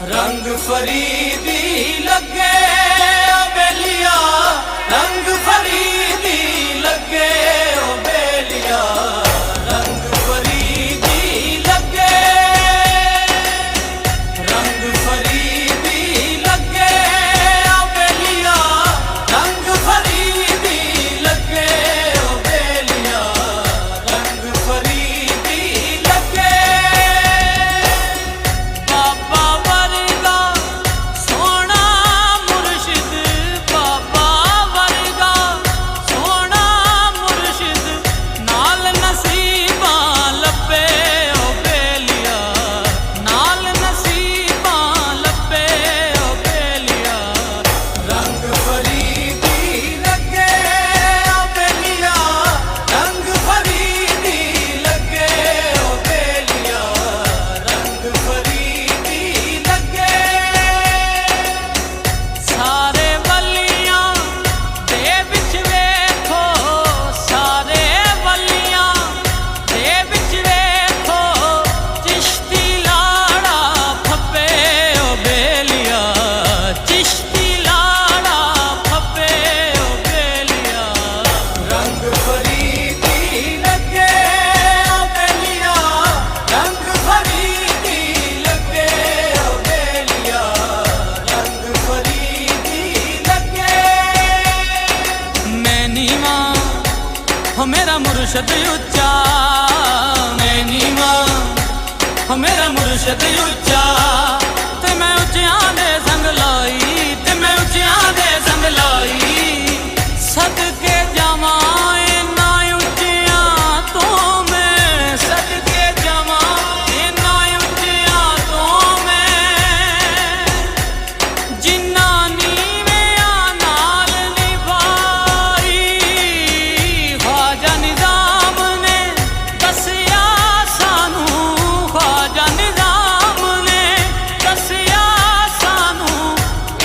रंग फरीदी लगे ओ बेलिया, रंग फरीदी लगे ओ बेलिया, रंग फरीदी लगे, रंग फरीदी लगे ओ बेलिया, रंग फरीदी लगे ओ बेलिया, रंग फरीदी लगे। बाबा वर्गा सोना मुर्शिद, बाबा वर्गा सोना मुर्शिद, नाल नसीबा लब्बे ओ बेलिया, नाल नसीबा लब्बे ओ बेलिया, रंग फरीदी लगे ओ बेलिया, रंग फरीदी लगे ओ बेलिया, रंग फरीदी लगे। सारे वलियां दे विच वेखो, सारे वलियां दे विच वेखो, चिश्ती लाड़ा फप्पे ओ बेलिया, चिश्ती लाड़ा फप्पे ओ बेलिया, रंग फरीदी लगे ओ बेलिया, रंग फरीदी लगे ओ बेलिया, रंग फरीदी लगे। मैं नीवा हो मेरा मुर्शद उच्चा, मैं नीवा हो मेरा मुर्शद उच्चा, ते मैं उच्चियां दे संग लाई, ते मैं उच्चियां दे संग लाई, सदके जावां इन्ना उच्चियां तो मैं, सदके जावां इन्ना उच्चियां तो मैं, जिन्ना नीवेआं नाल निभाई, ख्वाजा निज़ाम ने दसिया सानू, ख्वाजा निज़ाम ने दसिया सानू,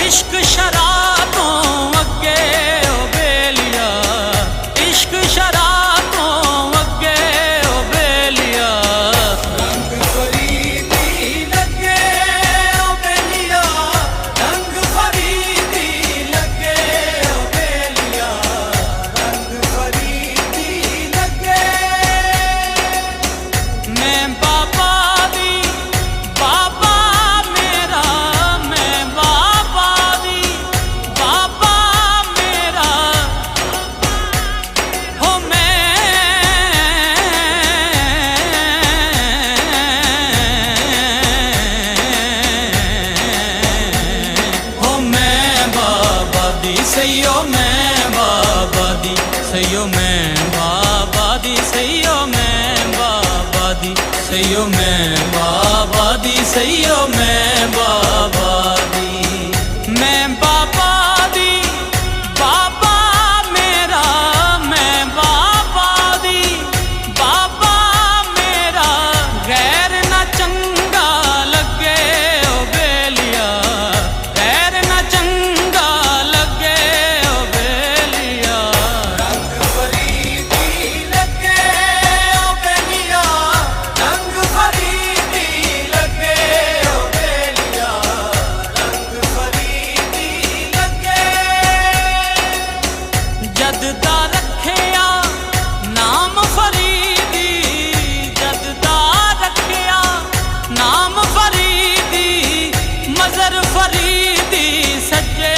इश्क शराब तो अगे ओ बेलिया, इश्क शराब तो अगे ओ बेलिया, रंग फरीदी लगे ओ बेलिया, रंग फरीदी लगे ओ बेलिया, रंग फरीदी लगे। मैं बाबा दी, बाबा मेरा, मैं बाबा दी, बाबा मेरा, हो मैं, हो मैं बाबा दी सैयो, मैं बाबा दी सैयो, मैं बाबा दी सैयो, मैं बाबा दी सैयो, मैं बाबा दी सैयो, मैं बाबा दी, मैं बाबा दी, बाबा मेरा, मैं बाबा दी, बाबा मेरा, गैर ना चंगा लगे ओ बेलिया, गैर ना चंगा लगे ओ बेलिया, रंग फरीदी लगे ओ बेलिया, रंग फरीदी लगे ओ बेलिया, रंग फरीदी लगे। जद दा रखिया नाम फरीदी, जद दा रखिया नाम फरीदी, मजर फरीदी सज्जे